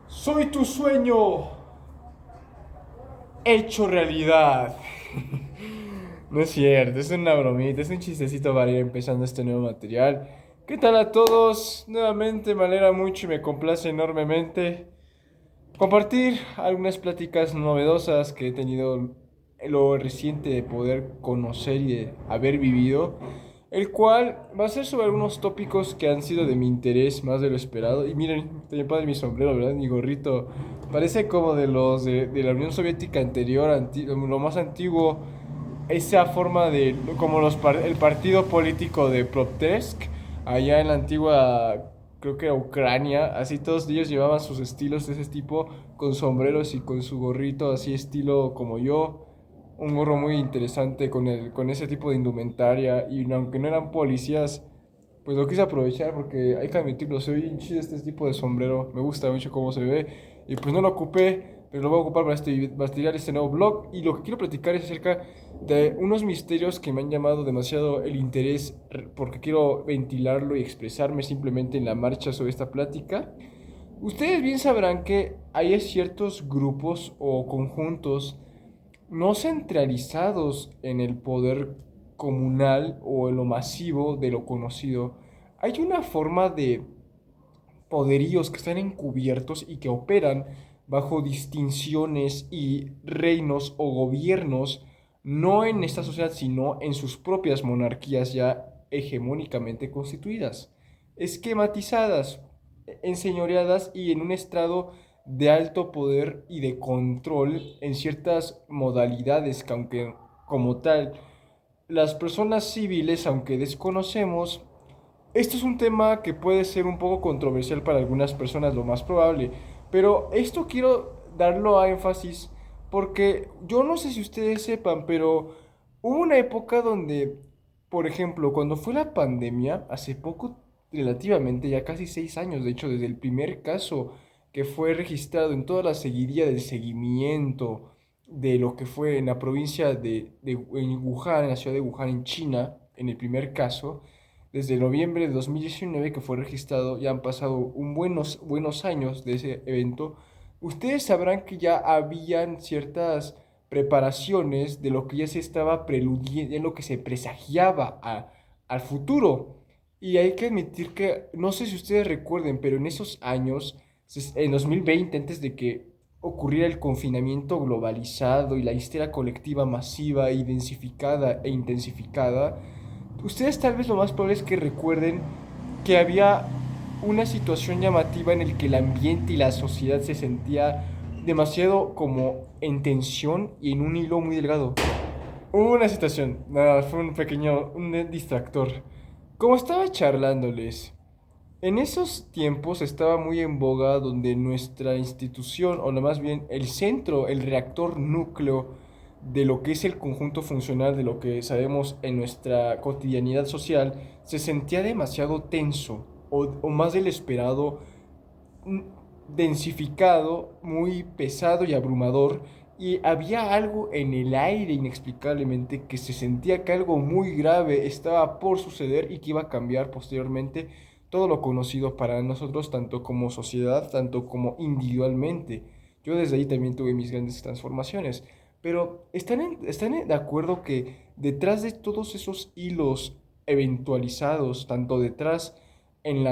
Soy tu sueño hecho realidad. No es cierto, es una bromita, es un chistecito para ir empezando este nuevo material. ¿Qué tal a todos? Nuevamente me alegra mucho y me complace enormemente compartir algunas pláticas novedosas que he tenido lo reciente de poder conocer y de haber vivido, el cual va a ser sobre algunos tópicos que han sido de mi interés más de lo esperado. Y miren, también padre mi sombrero, ¿verdad? Mi gorrito. Parece como de los de la Unión Soviética anterior, lo más antiguo, esa forma de, como el partido político de Protest, allá en la antigua, creo que era Ucrania, así todos ellos llevaban sus estilos de ese tipo, con sombreros y con su gorrito, así estilo como yo, un gorro muy interesante con ese tipo de indumentaria, y aunque no eran policías, pues lo quise aprovechar porque hay que admitirlo, soy bien chido este tipo de sombrero, me gusta mucho cómo se ve, y pues no lo ocupé, pero lo voy a ocupar para tirar este nuevo blog, y lo que quiero platicar es acerca de unos misterios que me han llamado demasiado el interés porque quiero ventilarlo y expresarme simplemente en la marcha sobre esta plática. Ustedes bien sabrán que hay ciertos grupos o conjuntos no centralizados en el poder comunal o en lo masivo de lo conocido. Hay una forma de poderíos que están encubiertos y que operan bajo distinciones y reinos o gobiernos, no en esta sociedad, sino en sus propias monarquías ya hegemónicamente constituidas, esquematizadas, enseñoreadas y en un estrado de alto poder y de control en ciertas modalidades que aunque como tal las personas civiles, aunque desconocemos, esto es un tema que puede ser un poco controversial para algunas personas, lo más probable, pero esto quiero darlo a énfasis porque yo no sé si ustedes sepan, pero hubo una época donde, por ejemplo, cuando fue la pandemia, hace poco, relativamente, ya casi 6 años, de hecho, desde el primer caso que fue registrado en toda la seguidilla del seguimiento de lo que fue en la provincia en Wuhan, en la ciudad de Wuhan, en China, en el primer caso, desde noviembre de 2019 que fue registrado, ya han pasado buenos años de ese evento. Ustedes sabrán que ya habían ciertas preparaciones de lo que ya se estaba preludiendo, de lo que se presagiaba al futuro. Y hay que admitir que, no sé si ustedes recuerden, pero en esos años, en 2020, antes de que ocurriera el confinamiento globalizado y la histeria colectiva masiva, densificada e intensificada, ustedes tal vez lo más probable es que recuerden que había una situación llamativa en el que el ambiente y la sociedad se sentía demasiado como en tensión y en un hilo muy delgado. Hubo una situación, nada, fue un distractor. Como estaba charlándoles, en esos tiempos estaba muy en boga donde nuestra institución, o más bien el centro, el reactor núcleo de lo que es el conjunto funcional de lo que sabemos en nuestra cotidianidad social, se sentía demasiado tenso o más del esperado, mm, densificado, muy pesado y abrumador, y había algo en el aire inexplicablemente que se sentía que algo muy grave estaba por suceder y que iba a cambiar posteriormente todo lo conocido para nosotros, tanto como sociedad, tanto como individualmente. Yo desde ahí también tuve mis grandes transformaciones. Pero ¿están de acuerdo que detrás de todos esos hilos eventualizados, tanto detrás en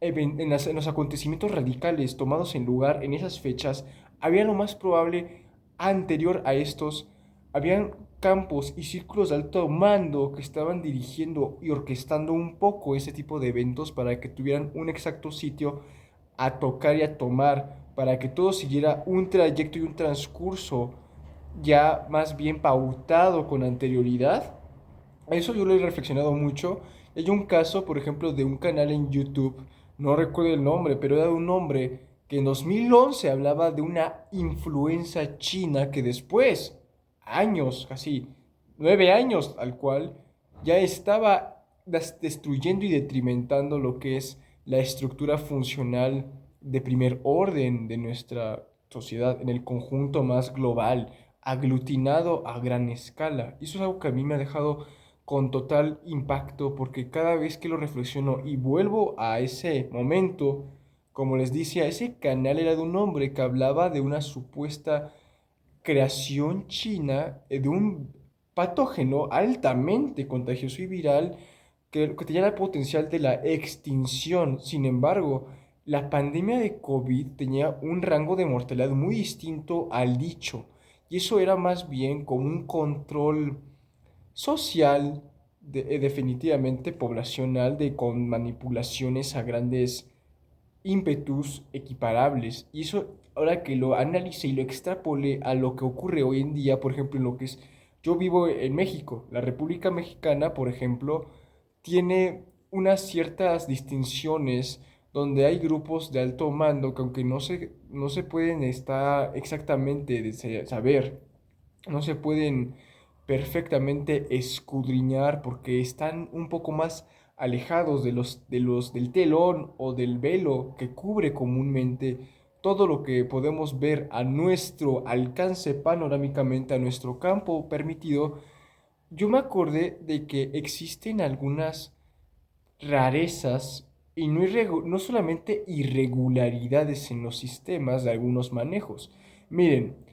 en los acontecimientos radicales tomados en lugar en esas fechas, había lo más probable anterior a estos, habían campos y círculos de alto mando que estaban dirigiendo y orquestando un poco ese tipo de eventos para que tuvieran un exacto sitio a tocar y a tomar, para que todo siguiera un trayecto y un transcurso ya más bien pautado con anterioridad? A eso yo lo he reflexionado mucho. Hay un caso, por ejemplo, de un canal en YouTube, no recuerdo el nombre, pero era de un hombre que en 2011 hablaba de una influenza china que después, años, casi 9 años al cual, ya estaba destruyendo y detrimentando lo que es la estructura funcional de primer orden de nuestra sociedad en el conjunto más global, aglutinado a gran escala. Y eso es algo que a mí me ha dejado con total impacto porque cada vez que lo reflexiono y vuelvo a ese momento, Como les decía, ese canal era de un hombre que hablaba de una supuesta creación china de un patógeno altamente contagioso y viral que tenía el potencial de la extinción. Sin embargo, la pandemia de COVID tenía un rango de mortalidad muy distinto al dicho, y eso era más bien como un control social, definitivamente poblacional, con manipulaciones a grandes ímpetus equiparables. Y eso, ahora que lo analice y lo extrapole a lo que ocurre hoy en día, por ejemplo, en lo que es, yo vivo en México, la República Mexicana, por ejemplo, tiene unas ciertas distinciones donde hay grupos de alto mando que aunque no se pueden estar exactamente saber, no se pueden perfectamente escudriñar porque están un poco más alejados del telón o del velo que cubre comúnmente todo lo que podemos ver a nuestro alcance panorámicamente, a nuestro campo permitido. Yo me acordé de que existen algunas rarezas y no solamente irregularidades en los sistemas de algunos manejos. Miren,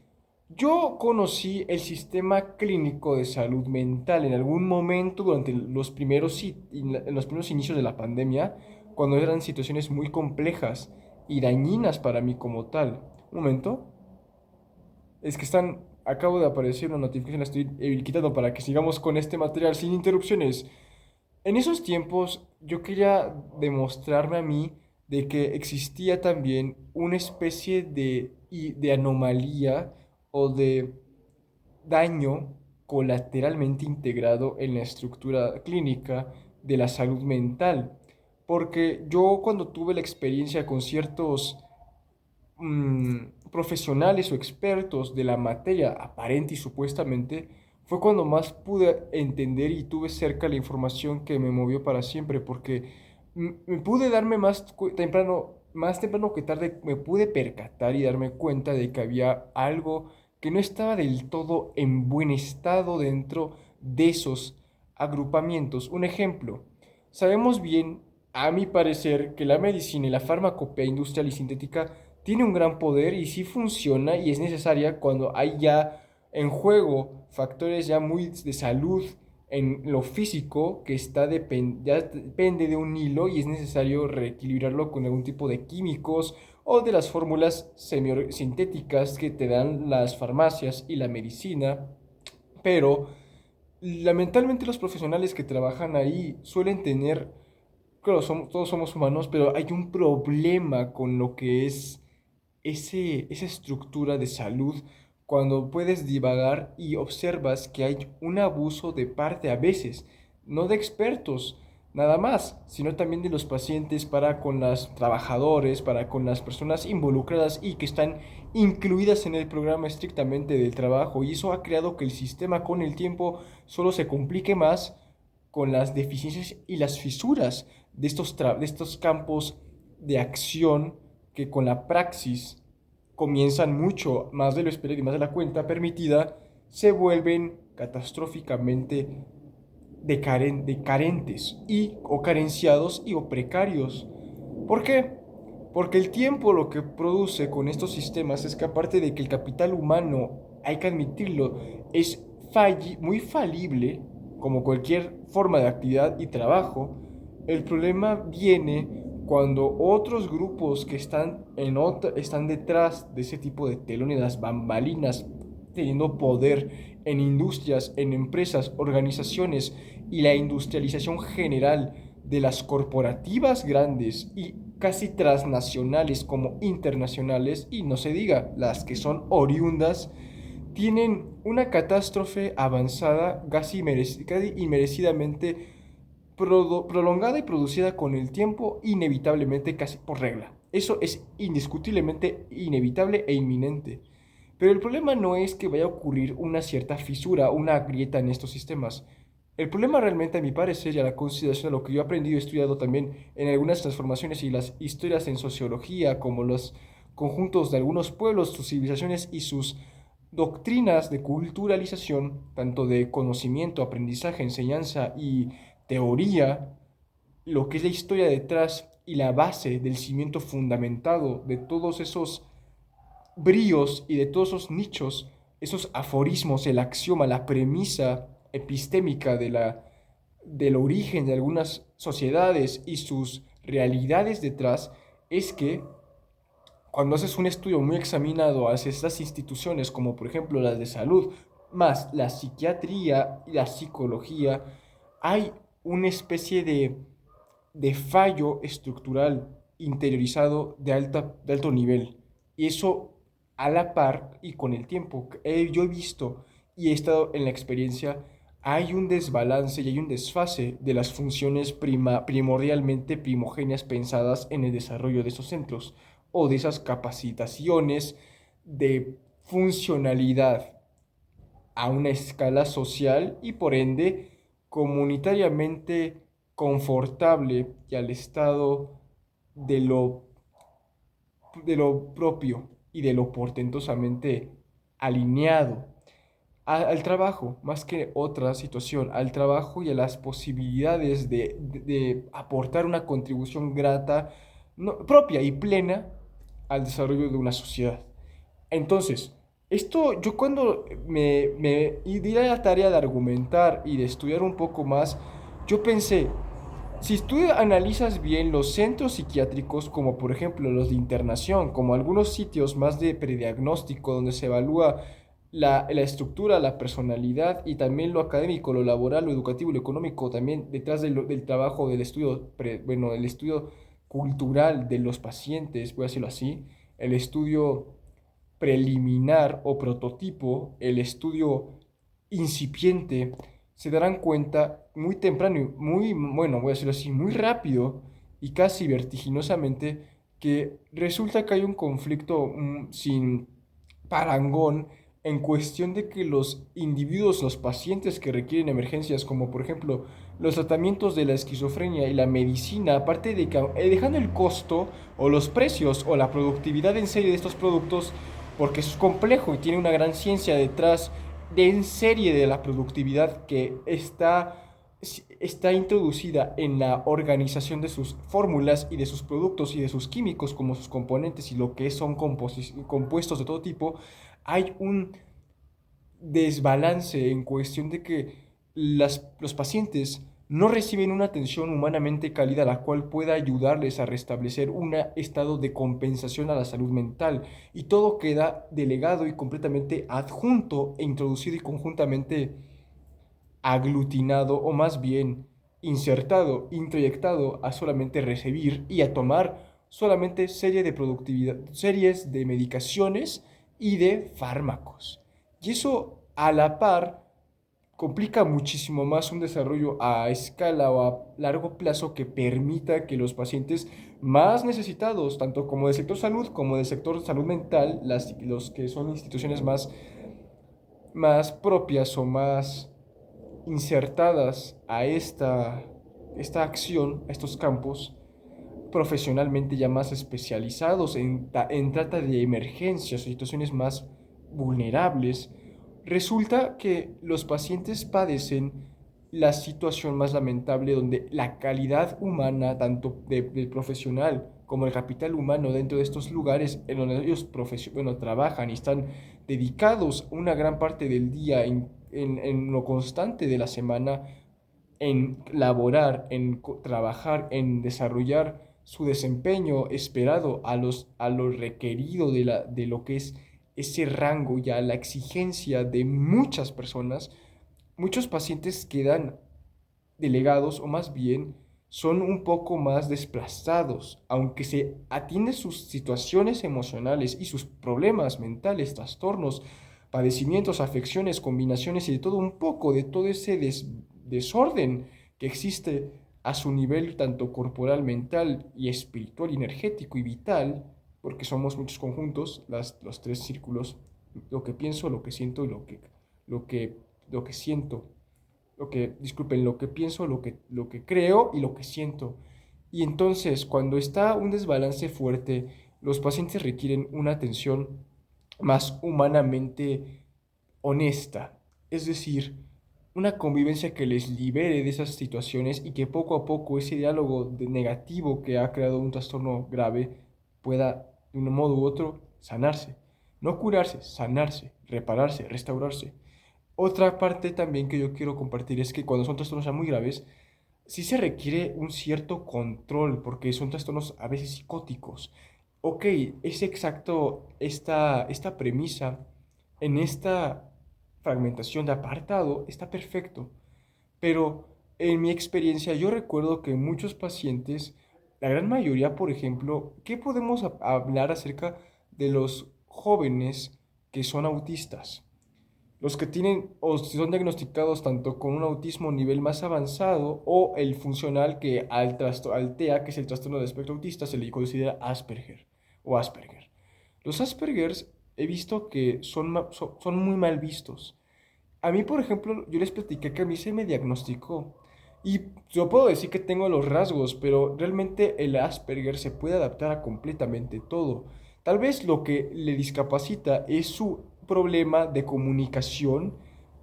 yo conocí el sistema clínico de salud mental en algún momento durante en los primeros inicios de la pandemia, cuando eran situaciones muy complejas y dañinas para mí como tal. Un momento, es que acabo de aparecer una notificación, la estoy quitando para que sigamos con este material sin interrupciones. En esos tiempos yo quería demostrarme a mí de que existía también una especie de anomalía o de daño colateralmente integrado en la estructura clínica de la salud mental. Porque yo cuando tuve la experiencia con ciertos profesionales o expertos de la materia aparente y supuestamente, fue cuando más pude entender y tuve cerca la información que me movió para siempre, porque me pude darme más temprano que tarde, me pude percatar y darme cuenta de que había algo que no estaba del todo en buen estado dentro de esos agrupamientos. Un ejemplo, sabemos bien, a mi parecer, que la medicina y la farmacopea industrial y sintética tiene un gran poder y sí funciona y es necesaria cuando hay ya en juego factores ya muy de salud en lo físico que ya depende de un hilo y es necesario reequilibrarlo con algún tipo de químicos o de las fórmulas sintéticas que te dan las farmacias y la medicina. Pero lamentablemente los profesionales que trabajan ahí suelen tener, claro, todos somos humanos, pero hay un problema con lo que es esa estructura de salud cuando puedes divagar y observas que hay un abuso de parte a veces, no de expertos nada más, sino también de los pacientes para con los trabajadores, para con las personas involucradas y que están incluidas en el programa estrictamente del trabajo. Y eso ha creado que el sistema con el tiempo solo se complique más con las deficiencias y las fisuras de estos campos de acción que con la praxis comienzan mucho más de lo esperado y más de la cuenta permitida, se vuelven catastróficamente carentes y o carenciados y o precarios. ¿Por qué? Porque el tiempo lo que produce con estos sistemas es que aparte de que el capital humano, hay que admitirlo, es muy falible, como cualquier forma de actividad y trabajo, el problema viene cuando otros grupos que están detrás de ese tipo de telón y las bambalinas, teniendo poder en industrias, en empresas, organizaciones y la industrialización general de las corporativas grandes y casi transnacionales como internacionales, y no se diga las que son oriundas, tienen una catástrofe avanzada casi inmerecidamente prolongada y producida con el tiempo, inevitablemente casi por regla. Eso es indiscutiblemente inevitable e inminente. Pero el problema no es que vaya a ocurrir una cierta fisura, una grieta en estos sistemas. El problema realmente, a mi parecer, y a la consideración de lo que yo he aprendido y estudiado también en algunas transformaciones y las historias en sociología, como los conjuntos de algunos pueblos, sus civilizaciones y sus doctrinas de culturalización, tanto de conocimiento, aprendizaje, enseñanza y teoría, lo que es la historia detrás y la base del cimiento fundamentado de todos esos bríos y de todos esos nichos, esos aforismos, el axioma, la premisa epistémica del origen de algunas sociedades y sus realidades detrás, es que cuando haces un estudio muy examinado hacia estas instituciones, como por ejemplo las de salud, más la psiquiatría y la psicología, hay una especie de fallo estructural interiorizado de alto nivel. Y eso a la par y con el tiempo. Yo he visto y he estado en la experiencia, hay un desbalance y hay un desfase de las funciones primordialmente primogéneas pensadas en el desarrollo de esos centros o de esas capacitaciones de funcionalidad a una escala social y por ende comunitariamente confortable y al estado de lo propio y de lo portentosamente alineado al trabajo, más que otra situación, al trabajo y a las posibilidades de aportar una contribución grata, propia y plena al desarrollo de una sociedad. Entonces, esto yo cuando me di a la tarea de argumentar y de estudiar un poco más, yo pensé, si tú analizas bien los centros psiquiátricos, como por ejemplo los de internación, como algunos sitios más de prediagnóstico, donde se evalúa la estructura, la personalidad y también lo académico, lo laboral, lo educativo, lo económico, también detrás del trabajo, del estudio, bueno, el estudio cultural de los pacientes, voy a decirlo así, el estudio preliminar o prototipo, el estudio incipiente, se darán cuenta muy temprano y muy, bueno, voy a decirlo así, muy rápido y casi vertiginosamente que resulta que hay un conflicto sin parangón en cuestión de que los individuos, los pacientes que requieren emergencias, como por ejemplo los tratamientos de la esquizofrenia y la medicina, aparte de que dejando el costo o los precios o la productividad en serie de estos productos, porque es complejo y tiene una gran ciencia detrás de en serie de la productividad que está introducida en la organización de sus fórmulas y de sus productos y de sus químicos como sus componentes y lo que son compuestos de todo tipo, hay un desbalance en cuestión de que los pacientes no reciben una atención humanamente cálida la cual pueda ayudarles a restablecer un estado de compensación a la salud mental y todo queda delegado y completamente adjunto e introducido y conjuntamente aglutinado o más bien insertado, introyectado a solamente recibir y a tomar solamente series de medicaciones y de fármacos. Y eso a la par complica muchísimo más un desarrollo a escala o a largo plazo que permita que los pacientes más necesitados, tanto como del sector salud como del sector salud mental, los que son instituciones más propias o más insertadas a esta acción, a estos campos, profesionalmente ya más especializados en trata de emergencias o situaciones más vulnerables, resulta que los pacientes padecen la situación más lamentable donde la calidad humana, tanto del profesional como el capital humano dentro de estos lugares en donde ellos trabajan y están dedicados una gran parte del día en lo constante de la semana, en laborar, en trabajar, en desarrollar su desempeño esperado a lo requerido de lo que es ese rango y a la exigencia de muchas personas, muchos pacientes quedan delegados o más bien son un poco más desplazados, aunque se atiende sus situaciones emocionales y sus problemas mentales, trastornos, padecimientos, afecciones, combinaciones y de todo un poco, de todo ese desorden que existe a su nivel tanto corporal, mental y espiritual, energético y vital, porque somos muchos conjuntos, los tres círculos, lo que pienso, lo que siento y lo que, lo que siento disculpen, lo que pienso, lo que creo y lo que siento. Y entonces, cuando está un desbalance fuerte, los pacientes requieren una atención más humanamente honesta. Es decir, una convivencia que les libere de esas situaciones y que poco a poco ese diálogo negativo que ha creado un trastorno grave pueda, de un modo u otro, sanarse. No curarse, sanarse, repararse, restaurarse. Otra parte también que yo quiero compartir es que cuando son trastornos ya muy graves, sí se requiere un cierto control, porque son trastornos a veces psicóticos. Ok, es exacto esta premisa en esta fragmentación de apartado, está perfecto. Pero en mi experiencia yo recuerdo que muchos pacientes, la gran mayoría, por ejemplo, ¿qué podemos hablar acerca de los jóvenes que son autistas? Los que tienen o son diagnosticados tanto con un autismo nivel más avanzado o el funcional que al TEA, que es el trastorno del espectro autista, se le considera Asperger o Asperger. Los Aspergers he visto que son muy mal vistos. A mí, por ejemplo, yo les platiqué que a mí se me diagnosticó. Y yo puedo decir que tengo los rasgos, pero realmente el Asperger se puede adaptar a completamente todo. Tal vez lo que le discapacita es su problema de comunicación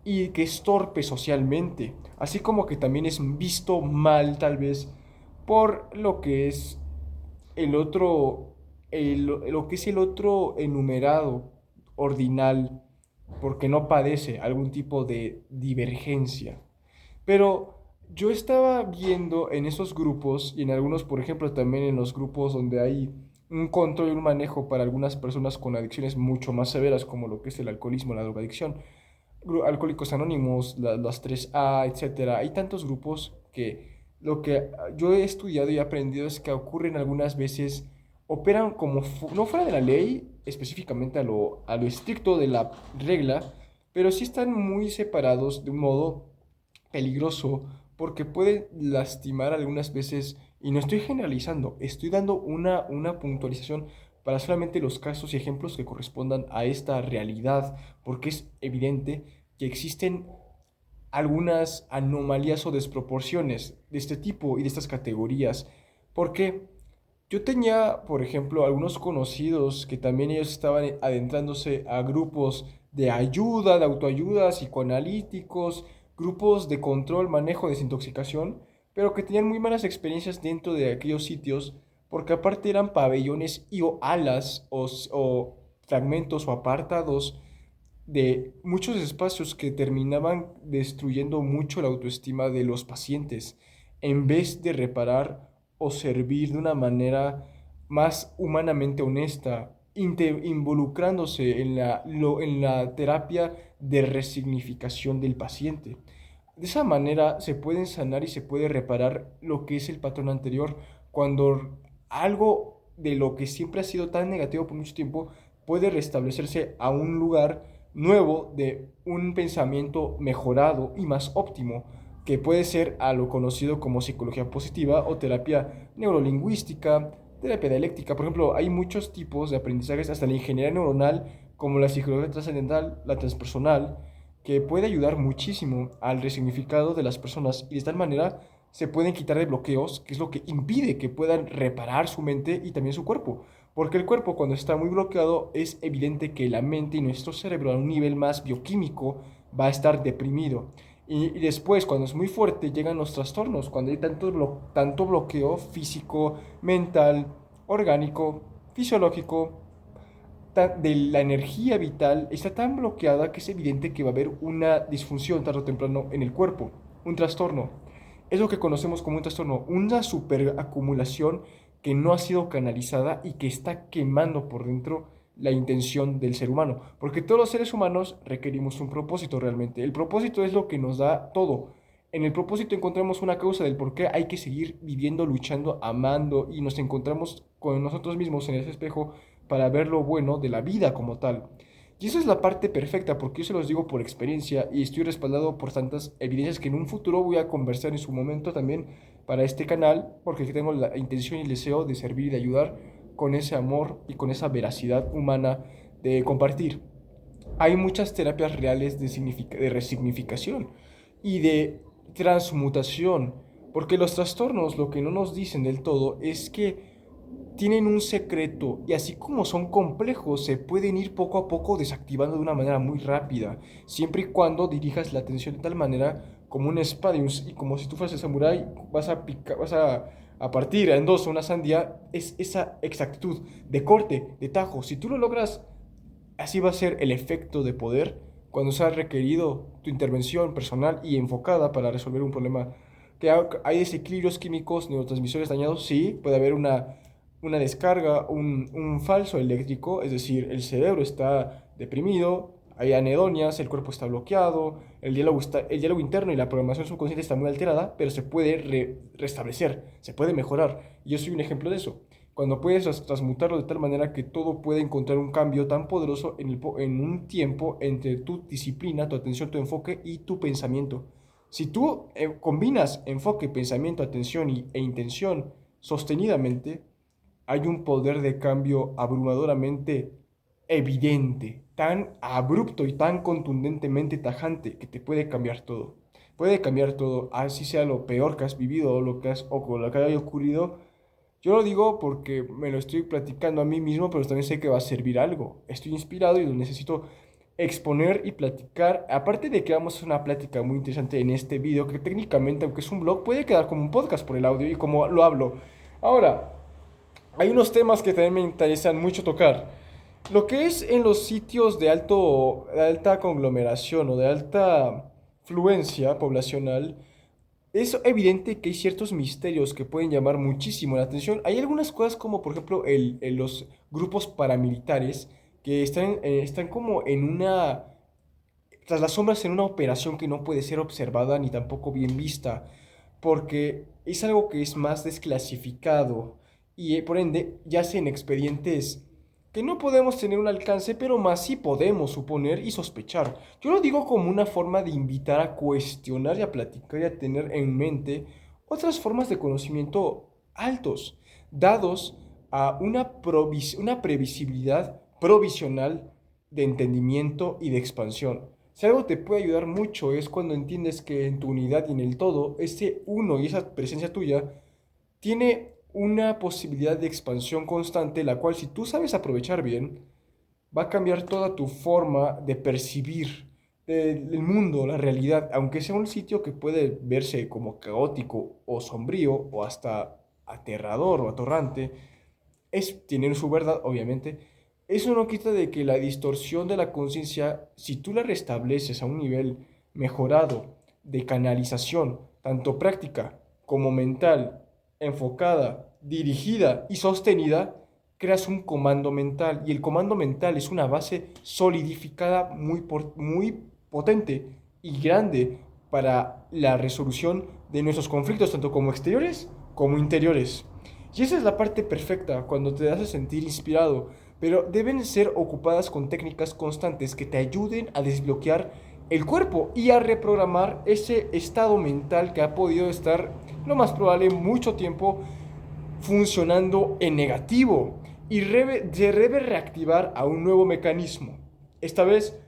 y que es torpe socialmente. Así como que también es visto mal, tal vez, por lo que es el otro, lo que es el otro enumerado ordinal, porque no padece algún tipo de divergencia. Pero yo estaba viendo en esos grupos y en algunos, por ejemplo, también en los grupos donde hay un control y un manejo para algunas personas con adicciones mucho más severas, como lo que es el alcoholismo, la drogadicción, Alcohólicos Anónimos, las 3A, etcétera. Hay tantos grupos que lo que yo he estudiado y aprendido es que ocurren algunas veces, operan como no fuera de la ley, específicamente a lo estricto de la regla, pero sí están muy separados de un modo peligroso porque pueden lastimar algunas veces, y no estoy generalizando, estoy dando una puntualización para solamente los casos y ejemplos que correspondan a esta realidad, porque es evidente que existen algunas anomalías o desproporciones de este tipo y de estas categorías, porque yo tenía, por ejemplo, algunos conocidos que también ellos estaban adentrándose a grupos de ayuda, de autoayuda, psicoanalíticos, grupos de control, manejo, desintoxicación, pero que tenían muy malas experiencias dentro de aquellos sitios, porque aparte eran pabellones y o alas o fragmentos o apartados de muchos espacios que terminaban destruyendo mucho la autoestima de los pacientes, en vez de reparar o servir de una manera más humanamente honesta, involucrándose en en la terapia de resignificación del paciente. De esa manera se pueden sanar y se puede reparar lo que es el patrón anterior cuando algo de lo que siempre ha sido tan negativo por mucho tiempo puede restablecerse a un lugar nuevo de un pensamiento mejorado y más óptimo, que puede ser a lo conocido como psicología positiva o terapia neurolingüística, terapia dialéctica. Por ejemplo, hay muchos tipos de aprendizajes, hasta la ingeniería neuronal, como la psicología trascendental, la transpersonal, que puede ayudar muchísimo al resignificado de las personas y de tal manera se pueden quitar de bloqueos, que es lo que impide que puedan reparar su mente y también su cuerpo. Porque el cuerpo cuando está muy bloqueado es evidente que la mente y nuestro cerebro a un nivel más bioquímico va a estar deprimido. Y después, cuando es muy fuerte, llegan los trastornos, cuando hay tanto bloqueo físico, mental, orgánico, fisiológico, de la energía vital está tan bloqueada que es evidente que va a haber una disfunción tarde o temprano en el cuerpo, un trastorno. Es lo que conocemos como un trastorno, una superacumulación que no ha sido canalizada y que está quemando por dentro la intención del ser humano. Porque todos los seres humanos requerimos un propósito realmente. El propósito es lo que nos da todo. En el propósito encontramos una causa del por qué hay que seguir viviendo, luchando, amando y nos encontramos con nosotros mismos en ese espejo para ver lo bueno de la vida como tal. Y esa es la parte perfecta, porque yo se los digo por experiencia y estoy respaldado por tantas evidencias que en un futuro voy a conversar en su momento también para este canal, porque tengo la intención y el deseo de servir y de ayudar con ese amor y con esa veracidad humana de compartir. Hay muchas terapias reales de resignificación y de transmutación, porque los trastornos lo que no nos dicen del todo es que tienen un secreto y así como son complejos, se pueden ir poco a poco desactivando de una manera muy rápida, siempre y cuando dirijas la atención de tal manera como una espada y como si tú fueras el samurái, vas a partir en dos una sandía, es esa exactitud de corte, de tajo. Si tú lo logras, así va a ser el efecto de poder cuando sea requerido tu intervención personal y enfocada para resolver un problema. Que hay desequilibrios químicos, neurotransmisores dañados, sí, puede haber una descarga, un falso eléctrico, es decir, el cerebro está deprimido, hay anhedonias, el cuerpo está bloqueado, el diálogo interno y la programación subconsciente está muy alterada, pero se puede restablecer, se puede mejorar. Y yo soy un ejemplo de eso. Cuando puedes transmutarlo de tal manera que todo puede encontrar un cambio tan poderoso en un tiempo entre tu disciplina, tu atención, tu enfoque y tu pensamiento. Si tú combinas enfoque, pensamiento, atención e intención sostenidamente, hay un poder de cambio abrumadoramente evidente, tan abrupto y tan contundentemente tajante que te puede cambiar todo. Puede cambiar todo, así sea lo peor que has vivido o lo que haya ocurrido. Yo lo digo porque me lo estoy platicando a mí mismo, pero también sé que va a servir algo. Estoy inspirado y lo necesito exponer y platicar. Aparte de que vamos a hacer una plática muy interesante en este video, que técnicamente, aunque es un blog, puede quedar como un podcast por el audio y como lo hablo. Ahora, hay unos temas que también me interesan mucho tocar. Lo que es en los sitios de alta conglomeración o de alta fluencia poblacional, es evidente que hay ciertos misterios que pueden llamar muchísimo la atención. Hay algunas cosas como, por ejemplo, los grupos paramilitares que están como tras las sombras en una operación que no puede ser observada ni tampoco bien vista, porque es algo que es más desclasificado y por ende yace en expedientes que no podemos tener un alcance, pero más sí podemos suponer y sospechar. Yo lo digo como una forma de invitar a cuestionar y a platicar y a tener en mente otras formas de conocimiento altos, dados a una previsibilidad provisional de entendimiento y de expansión. Si algo te puede ayudar mucho es cuando entiendes que en tu unidad y en el todo, ese uno y esa presencia tuya tiene una posibilidad de expansión constante, la cual si tú sabes aprovechar bien, va a cambiar toda tu forma de percibir el mundo, la realidad, aunque sea un sitio que puede verse como caótico o sombrío o hasta aterrador o atorrante, tiene su verdad, obviamente. Eso no quita de que la distorsión de la conciencia, si tú la restableces a un nivel mejorado de canalización, tanto práctica como mental, enfocada, dirigida y sostenida, creas un comando mental. Y el comando mental es una base solidificada muy potente y grande para la resolución de nuestros conflictos, tanto como exteriores como interiores. Y esa es la parte perfecta, cuando te hace sentir inspirado, pero deben ser ocupadas con técnicas constantes que te ayuden a desbloquear el cuerpo y a reprogramar ese estado mental que ha podido estar, lo más probable, mucho tiempo funcionando en negativo y se debe reactivar a un nuevo mecanismo, esta vez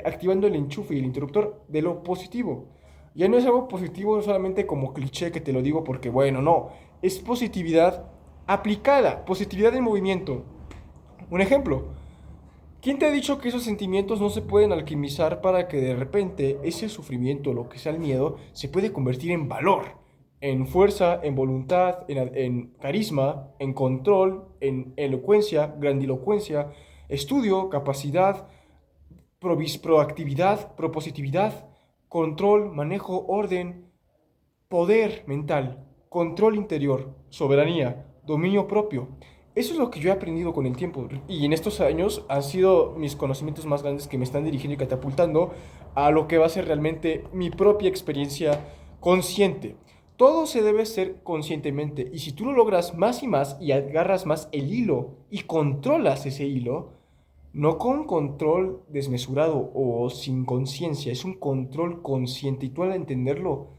activando el enchufe y el interruptor de lo positivo. Ya no es algo positivo solamente como cliché que te lo digo porque bueno, no, es positividad aplicada, positividad en movimiento. Un ejemplo, ¿quién te ha dicho que esos sentimientos no se pueden alquimizar para que de repente ese sufrimiento, lo que sea el miedo, se puede convertir en valor, en fuerza, en voluntad, en carisma, en control, en elocuencia, grandilocuencia, estudio, capacidad, proactividad, propositividad, control, manejo, orden, poder mental, control interior, soberanía, dominio propio? Eso es lo que yo he aprendido con el tiempo y en estos años han sido mis conocimientos más grandes que me están dirigiendo y catapultando a lo que va a ser realmente mi propia experiencia consciente. Todo se debe hacer conscientemente y si tú lo logras más y más y agarras más el hilo y controlas ese hilo, no con control desmesurado o sin conciencia, es un control consciente y tú al entenderlo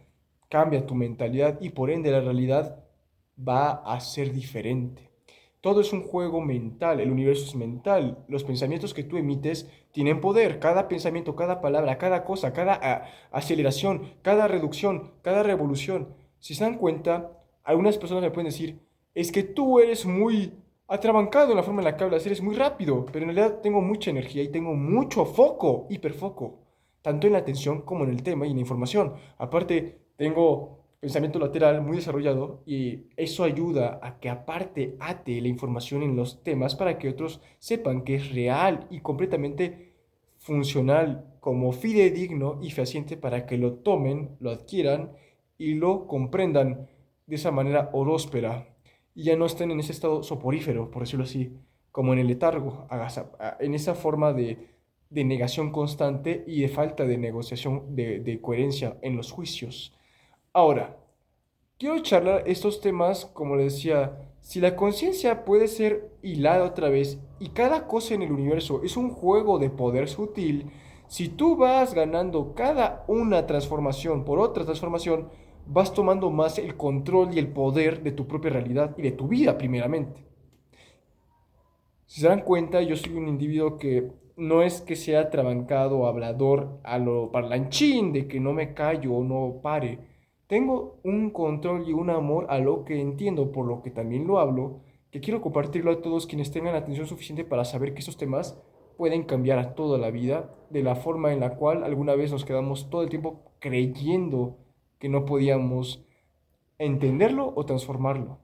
cambia tu mentalidad y por ende la realidad va a ser diferente. Todo es un juego mental, el universo es mental, los pensamientos que tú emites tienen poder, cada pensamiento, cada palabra, cada cosa, cada aceleración, cada reducción, cada revolución. Si se dan cuenta, algunas personas me pueden decir, es que tú eres muy atrabancado en la forma en la que hablas, eres muy rápido, pero en realidad tengo mucha energía y tengo mucho foco, hiperfoco, tanto en la atención como en el tema y en la información. Aparte, tengo pensamiento lateral muy desarrollado y eso ayuda a que aparte ate la información en los temas para que otros sepan que es real y completamente funcional como fidedigno y fehaciente para que lo tomen, lo adquieran y lo comprendan de esa manera horóspera y ya no estén en ese estado soporífero, por decirlo así, como en el letargo, en esa forma de negación constante y de falta de negociación, de coherencia en los juicios. Ahora, quiero charlar estos temas, como les decía, si la conciencia puede ser hilada otra vez y cada cosa en el universo es un juego de poder sutil, si tú vas ganando cada una transformación por otra transformación, vas tomando más el control y el poder de tu propia realidad y de tu vida primeramente. Si se dan cuenta, yo soy un individuo que no es que sea trabancado, hablador, a lo parlanchín, de que no me callo o no pare. Tengo un control y un amor a lo que entiendo, por lo que también lo hablo, que quiero compartirlo a todos quienes tengan atención suficiente para saber que estos temas pueden cambiar a toda la vida, de la forma en la cual alguna vez nos quedamos todo el tiempo creyendo que no podíamos entenderlo o transformarlo.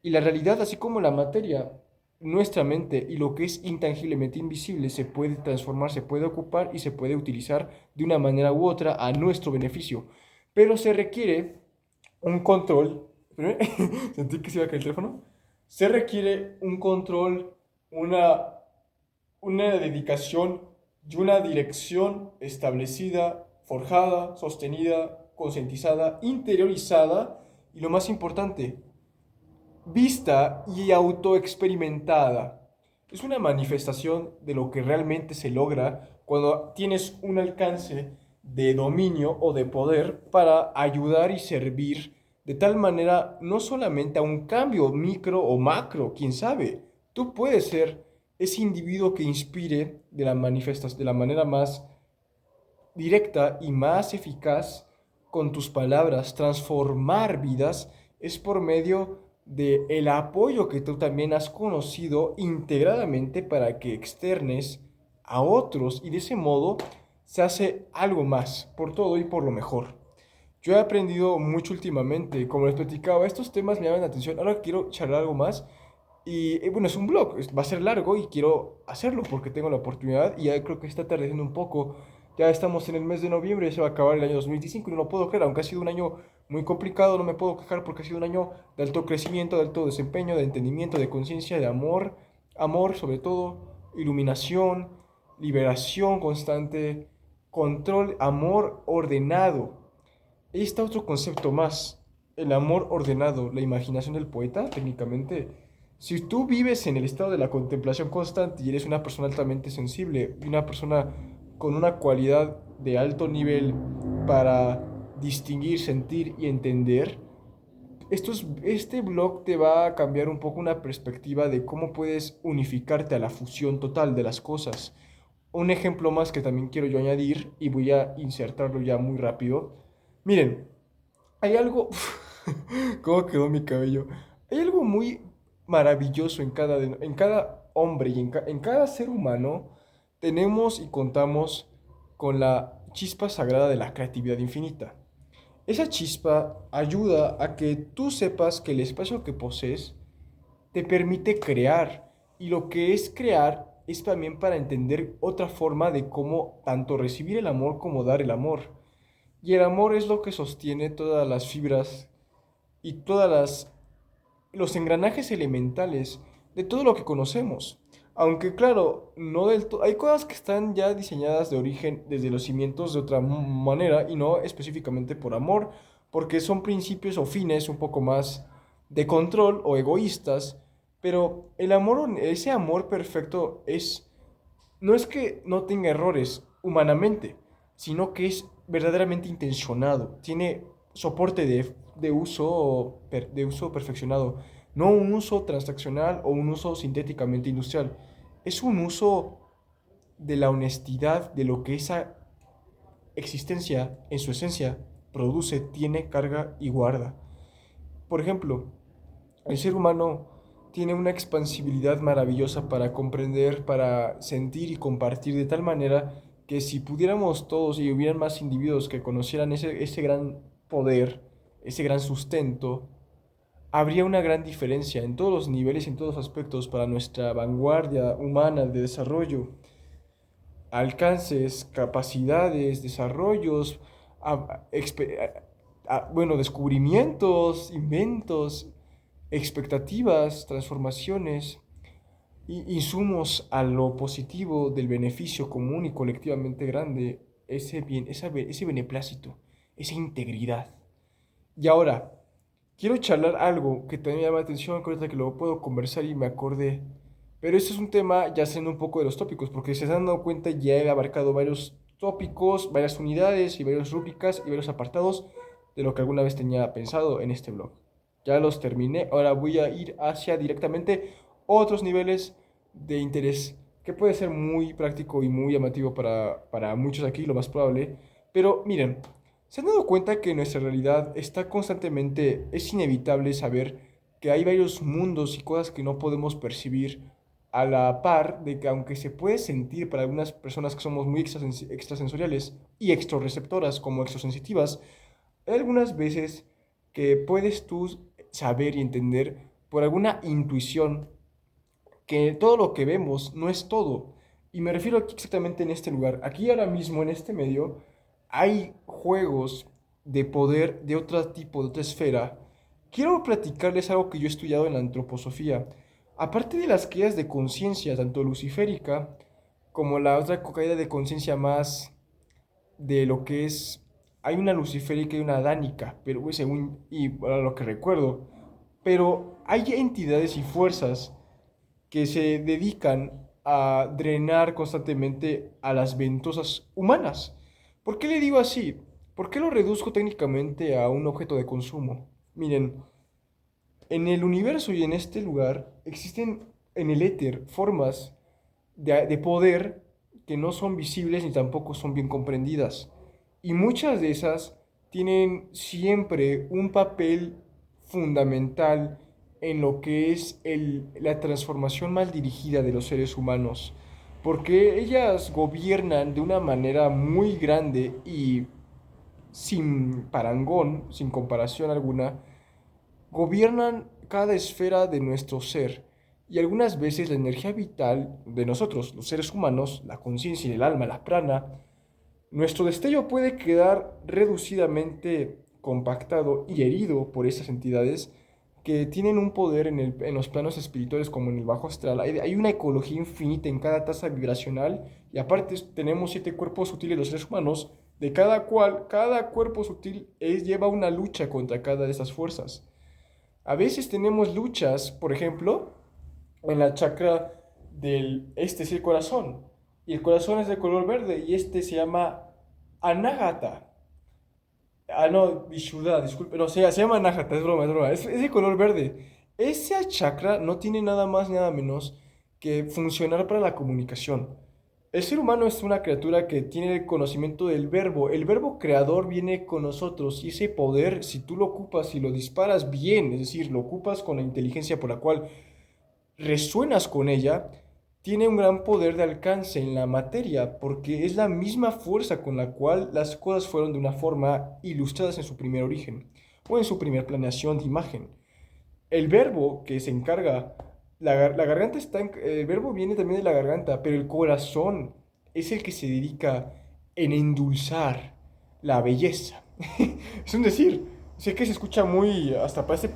Y la realidad, así como la materia, nuestra mente y lo que es intangiblemente invisible se puede transformar, se puede ocupar y se puede utilizar de una manera u otra a nuestro beneficio. Pero se requiere un control. Sentí que se iba a caer el teléfono. Se requiere un control, una, una dedicación y una dirección establecida, forjada, sostenida, concientizada, interiorizada y lo más importante, vista y autoexperimentada. Es una manifestación de lo que realmente se logra cuando tienes un alcance de dominio o de poder para ayudar y servir de tal manera no solamente a un cambio micro o macro, quién sabe. Tú puedes ser ese individuo que inspire de la de la manera más directa y más eficaz con tus palabras, transformar vidas, es por medio de el apoyo que tú también has conocido integradamente para que externes a otros y de ese modo se hace algo más por todo y por lo mejor. Yo he aprendido mucho últimamente, como les platicaba, estos temas me llaman la atención. Ahora quiero charlar algo más y bueno, es un blog, va a ser largo y quiero hacerlo porque tengo la oportunidad y ya creo que está tardeciendo un poco. Ya estamos en el mes de noviembre, se va a acabar el año 2025 y no lo puedo creer, aunque ha sido un año muy complicado, no me puedo quejar porque ha sido un año de alto crecimiento, de alto desempeño, de entendimiento, de conciencia, de amor, amor sobre todo, iluminación, liberación constante, control, amor ordenado. Ahí está otro concepto más, el amor ordenado, la imaginación del poeta, técnicamente. Si tú vives en el estado de la contemplación constante y eres una persona altamente sensible, y una persona con una cualidad de alto nivel para distinguir, sentir y entender, este blog te va a cambiar un poco una perspectiva de cómo puedes unificarte a la fusión total de las cosas. Un ejemplo más que también quiero yo añadir y voy a insertarlo ya muy rápido. Miren, hay algo... ¿Cómo quedó mi cabello? Hay algo muy maravilloso en cada hombre y en cada ser humano. Tenemos y contamos con la chispa sagrada de la creatividad infinita. Esa chispa ayuda a que tú sepas que el espacio que posees te permite crear. Y lo que es crear es también para entender otra forma de cómo tanto recibir el amor como dar el amor. Y el amor es lo que sostiene todas las fibras y todas los engranajes elementales de todo lo que conocemos. Aunque claro, no del todo, hay cosas que están ya diseñadas de origen desde los cimientos de otra manera y no específicamente por amor, porque son principios o fines un poco más de control o egoístas, pero el amor, ese amor perfecto no es que no tenga errores humanamente, sino que es verdaderamente intencionado, tiene soporte de uso perfeccionado, no un uso transaccional o un uso sintéticamente industrial, es un uso de la honestidad de lo que esa existencia en su esencia produce, tiene, carga y guarda. Por ejemplo, El ser humano tiene una expansibilidad maravillosa para comprender, para sentir y compartir de tal manera que si pudiéramos todos y hubieran más individuos que conocieran ese gran poder, ese gran sustento, habría una gran diferencia en todos los niveles y en todos los aspectos para nuestra vanguardia humana de desarrollo, alcances, capacidades, desarrollos, bueno, descubrimientos, inventos, expectativas, transformaciones, insumos a lo positivo del beneficio común y colectivamente grande, ese bien, ese beneplácito, esa integridad. Y ahora, quiero charlar algo que también me llama la atención, que ahorita que lo puedo conversar y me acordé. Pero este es un tema ya siendo un poco de los tópicos, porque si se han dado cuenta ya he abarcado varios tópicos, varias unidades y varias rúbricas y varios apartados de lo que alguna vez tenía pensado en este blog. Ya los terminé, ahora voy a ir hacia directamente otros niveles de interés que puede ser muy práctico y muy llamativo para muchos aquí, lo más probable. Pero miren, ¿se han dado cuenta que nuestra realidad está constantemente, es inevitable saber que hay varios mundos y cosas que no podemos percibir a la par de que aunque se puede sentir para algunas personas que somos muy extrasensoriales y extroreceptoras como extrosensitivas, hay algunas veces que puedes tú saber y entender por alguna intuición que todo lo que vemos no es todo. Y me refiero aquí exactamente en este lugar. Aquí ahora mismo, en este medio, hay juegos de poder de otro tipo, de otra esfera. Quiero platicarles algo que yo he estudiado en la antroposofía. Aparte de las caídas de conciencia, tanto luciférica como la otra caída de conciencia más de lo que es... Hay una luciférica y una adánica, pero según y a lo que recuerdo. Pero hay entidades y fuerzas que se dedican a drenar constantemente a las ventosas humanas. ¿Por qué le digo así? ¿Por qué lo reduzco técnicamente a un objeto de consumo? Miren, en el universo y en este lugar existen en el éter formas de poder que no son visibles ni tampoco son bien comprendidas. Y muchas de esas tienen siempre un papel fundamental en lo que es la transformación mal dirigida de los seres humanos. Porque ellas gobiernan de una manera muy grande y sin parangón, sin comparación alguna, gobiernan cada esfera de nuestro ser y algunas veces la energía vital de nosotros, los seres humanos, la conciencia y el alma, la prana, nuestro destello puede quedar reducidamente compactado y herido por esas entidades que tienen un poder en los planos espirituales como en el bajo astral. Hay una ecología infinita en cada tasa vibracional y aparte tenemos 7 cuerpos sutiles los seres humanos, de cada cual, cada cuerpo sutil lleva una lucha contra cada de esas fuerzas. A veces tenemos luchas, por ejemplo, en la chakra este es el corazón, y el corazón es de color verde, y este se llama Anahata. Ah, no, Vishuddha, disculpe, no, se llama Anahata, es broma, es de color verde. Ese chakra no tiene nada más ni nada menos que funcionar para la comunicación. El ser humano es una criatura que tiene el conocimiento del verbo. El verbo creador viene con nosotros y ese poder, si tú lo ocupas y lo disparas bien, es decir, lo ocupas con la inteligencia por la cual resuenas con ella, tiene un gran poder de alcance en la materia, porque es la misma fuerza con la cual las cosas fueron de una forma ilustradas en su primer origen o en su primera planeación de imagen. El verbo que se encarga, la garganta está, el verbo viene también de la garganta, pero el corazón es el que se dedica en endulzar la belleza. Es un decir, sé que se escucha muy, hasta parece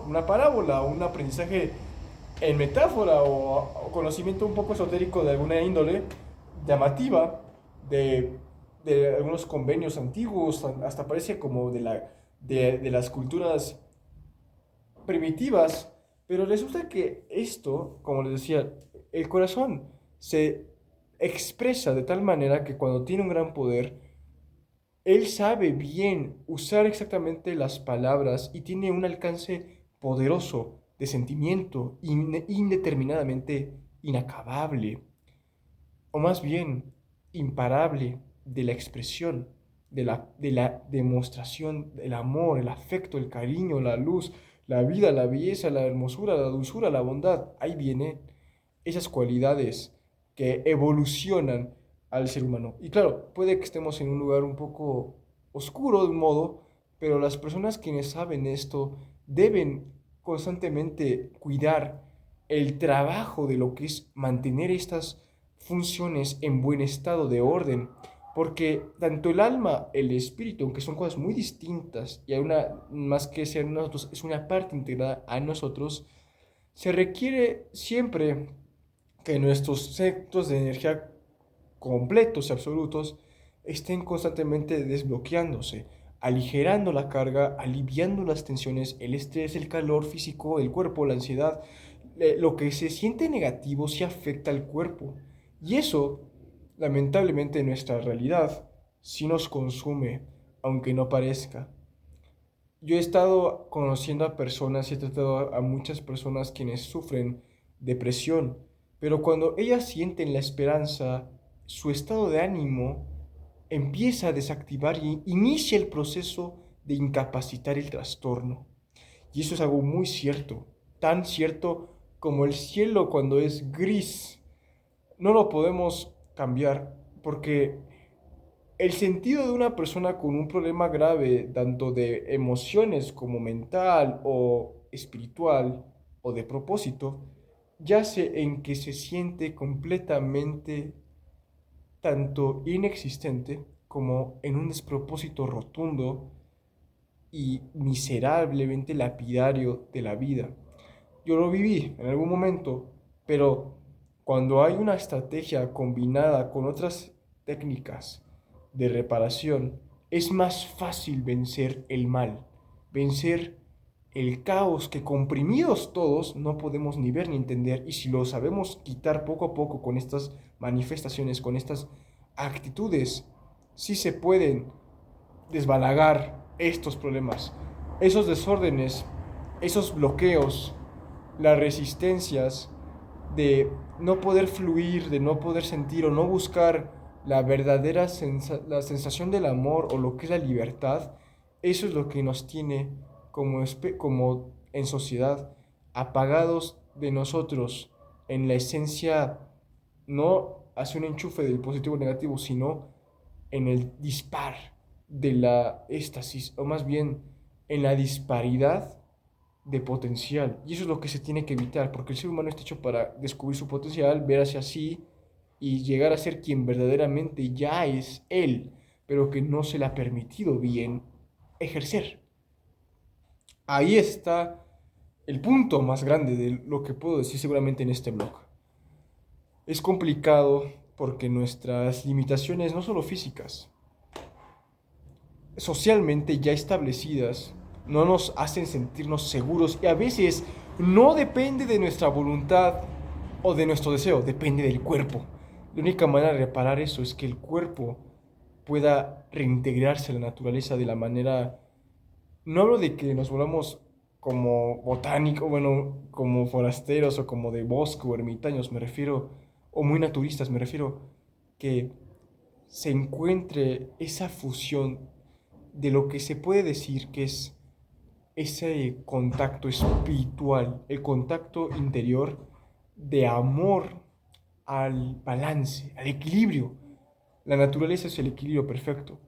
una parábola, un aprendizaje en metáfora o conocimiento un poco esotérico de alguna índole llamativa de, de algunos convenios antiguos, hasta parece como de las culturas primitivas, pero resulta que esto, como les decía, el corazón se expresa de tal manera que cuando tiene un gran poder, él sabe bien usar exactamente las palabras y tiene un alcance poderoso de sentimiento indeterminadamente inacabable, o más bien imparable de la expresión, de la demostración, del amor, el afecto, el cariño, la luz, la vida, la belleza, la hermosura, la dulzura, la bondad. Ahí vienen esas cualidades que evolucionan al ser humano. Y claro, puede que estemos en un lugar un poco oscuro de un modo, pero las personas quienes saben esto deben constantemente cuidar el trabajo de lo que es mantener estas funciones en buen estado de orden, porque tanto el alma, el espíritu, aunque son cosas muy distintas y hay una, más que ser nosotros, es una parte integrada a nosotros, se requiere siempre que nuestros centros de energía completos y absolutos estén constantemente desbloqueándose, aligerando la carga, aliviando las tensiones, el estrés, el calor físico del cuerpo, la ansiedad. Lo que se siente negativo sí afecta al cuerpo. Y eso, lamentablemente, en nuestra realidad sí nos consume, aunque no parezca. Yo he estado conociendo a personas y he tratado a muchas personas quienes sufren depresión, pero cuando ellas sienten la esperanza, su estado de ánimo empieza a desactivar y inicia el proceso de incapacitar el trastorno. Y eso es algo muy cierto, tan cierto como el cielo cuando es gris. No lo podemos cambiar porque el sentido de una persona con un problema grave, tanto de emociones como mental o espiritual o de propósito, yace en que se siente completamente tanto inexistente como en un despropósito rotundo y miserablemente lapidario de la vida. Yo lo viví en algún momento, pero cuando hay una estrategia combinada con otras técnicas de reparación, es más fácil vencer el mal, vencer el caos que comprimidos todos no podemos ni ver ni entender, y si lo sabemos quitar poco a poco con estas manifestaciones, con estas actitudes, sí se pueden desbalagar estos problemas, esos desórdenes, esos bloqueos, las resistencias de no poder fluir, de no poder sentir o no buscar la verdadera la sensación del amor o lo que es la libertad. Eso es lo que nos tiene como en sociedad apagados de nosotros en la esencia, no hacia un enchufe del positivo o negativo, sino en el dispar de la éxtasis, o más bien en la disparidad de potencial. Y eso es lo que se tiene que evitar, porque el ser humano está hecho para descubrir su potencial, ver hacia sí y llegar a ser quien verdaderamente ya es él, pero que no se le ha permitido bien ejercer. Ahí está el punto más grande de lo que puedo decir seguramente en este blog. Es complicado porque nuestras limitaciones, no solo físicas, socialmente ya establecidas, no nos hacen sentirnos seguros y a veces no depende de nuestra voluntad o de nuestro deseo, depende del cuerpo. La única manera de reparar eso es que el cuerpo pueda reintegrarse a la naturaleza de la manera. No hablo de que nos volvamos como botánicos, bueno, como forasteros o como de bosque o ermitaños, me refiero, o muy naturistas, me refiero que se encuentre esa fusión de lo que se puede decir que es ese contacto espiritual, el contacto interior de amor al balance, al equilibrio. La naturaleza es el equilibrio perfecto.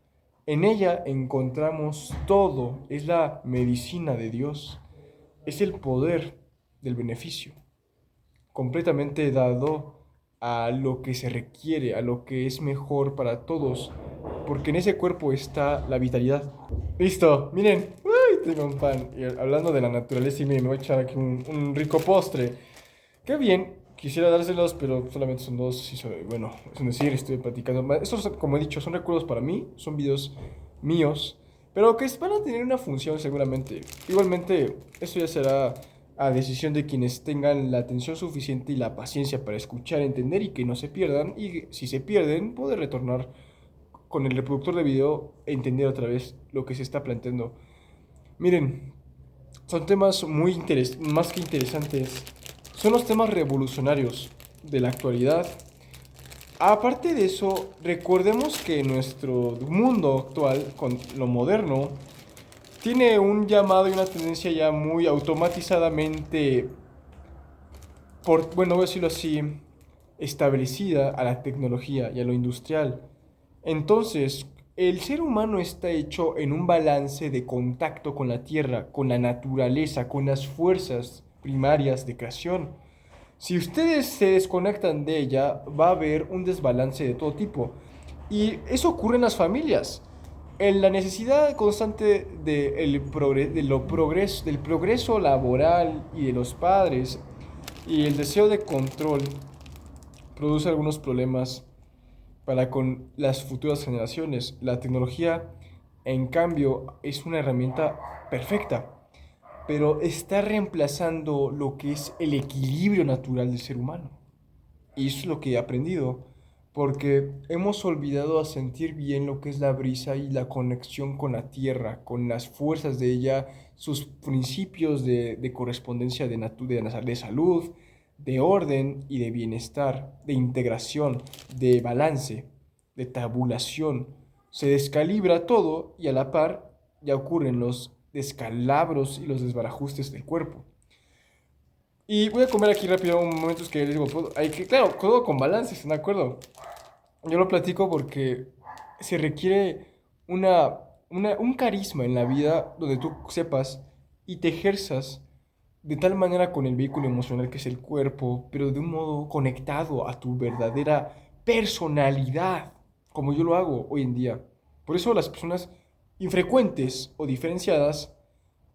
En ella encontramos todo, es la medicina de Dios, es el poder del beneficio, completamente dado a lo que se requiere, a lo que es mejor para todos, porque en ese cuerpo está la vitalidad. Listo, miren, uy, tengo un pan. Y hablando de la naturaleza, y miren, me voy a echar aquí un rico postre. Qué bien, quisiera dárselos, pero solamente son dos. Bueno, es decir, estoy platicando. Estos, como he dicho, son recuerdos para mí, son videos míos, pero que van a tener una función seguramente. Igualmente, esto ya será a decisión de quienes tengan la atención suficiente y la paciencia para escuchar, entender y que no se pierdan. Y si se pierden, poder retornar con el reproductor de video e entender otra vez lo que se está planteando. Miren, son temas más que interesantes. Son los temas revolucionarios de la actualidad. Aparte de eso, recordemos que nuestro mundo actual, con lo moderno, tiene un llamado y una tendencia ya muy automatizadamente, bueno, voy a decirlo así, establecida a la tecnología y a lo industrial. Entonces, el ser humano está hecho en un balance de contacto con la tierra, con la naturaleza, con las fuerzas primarias de creación. Si ustedes se desconectan de ella, va a haber un desbalance de todo tipo. Y eso ocurre en las familias. En la necesidad constante del progreso laboral y de los padres y el deseo de control produce algunos problemas para con las futuras generaciones. La tecnología, en cambio, es una herramienta perfecta, pero está reemplazando lo que es el equilibrio natural del ser humano. Y eso es lo que he aprendido, porque hemos olvidado a sentir bien lo que es la brisa y la conexión con la tierra, con las fuerzas de ella, sus principios de correspondencia de salud, de orden y de bienestar, de integración, de balance, de tabulación. Se descalibra todo y a la par ya ocurren los descalabros y los desbarajustes del cuerpo. Y voy a comer aquí rápido un momento que les digo, hay que, claro, todo con balance, ¿están de acuerdo? Yo lo platico porque se requiere un carisma en la vida donde tú sepas y te ejerzas de tal manera con el vehículo emocional que es el cuerpo, pero de un modo conectado a tu verdadera personalidad, como yo lo hago hoy en día. Por eso las personas infrecuentes o diferenciadas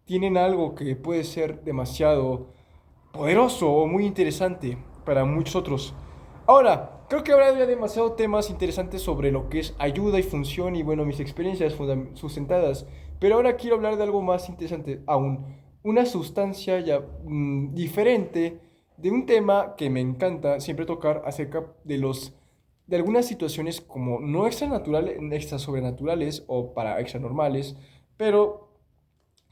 tienen algo que puede ser demasiado poderoso o muy interesante para muchos otros. Ahora, creo que habrá ya demasiados temas interesantes sobre lo que es ayuda y función y bueno, mis experiencias sustentadas. Pero ahora quiero hablar de algo más interesante aún. Una sustancia ya diferente de un tema que me encanta siempre tocar acerca de algunas situaciones como no extranaturales, extra sobrenaturales o para extranormales, pero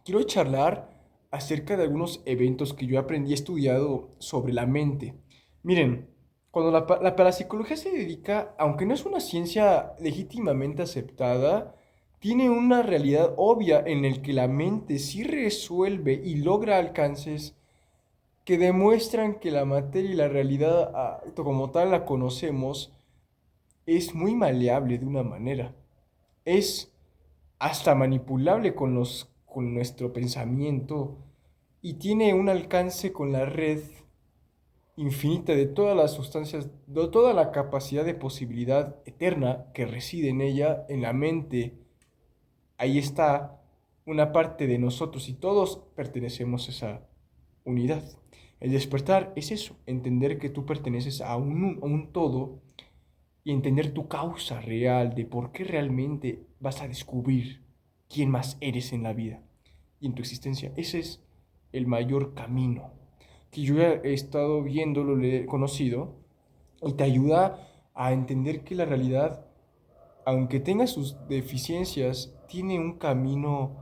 quiero charlar acerca de algunos eventos que yo aprendí estudiado sobre la mente. Miren, cuando la parapsicología se dedica, aunque no es una ciencia legítimamente aceptada, tiene una realidad obvia en el que la mente sí resuelve y logra alcances que demuestran que la materia y la realidad como tal la conocemos es muy maleable de una manera. Es hasta manipulable con nuestro pensamiento y tiene un alcance con la red infinita de todas las sustancias, de toda la capacidad de posibilidad eterna que reside en ella, en la mente. Ahí está una parte de nosotros y todos pertenecemos a esa unidad. El despertar es eso, entender que tú perteneces a un todo y entender tu causa real de por qué realmente vas a descubrir quién más eres en la vida y en tu existencia. Ese es el mayor camino que yo he estado viendo, lo he conocido y te ayuda a entender que la realidad, aunque tenga sus deficiencias, tiene un camino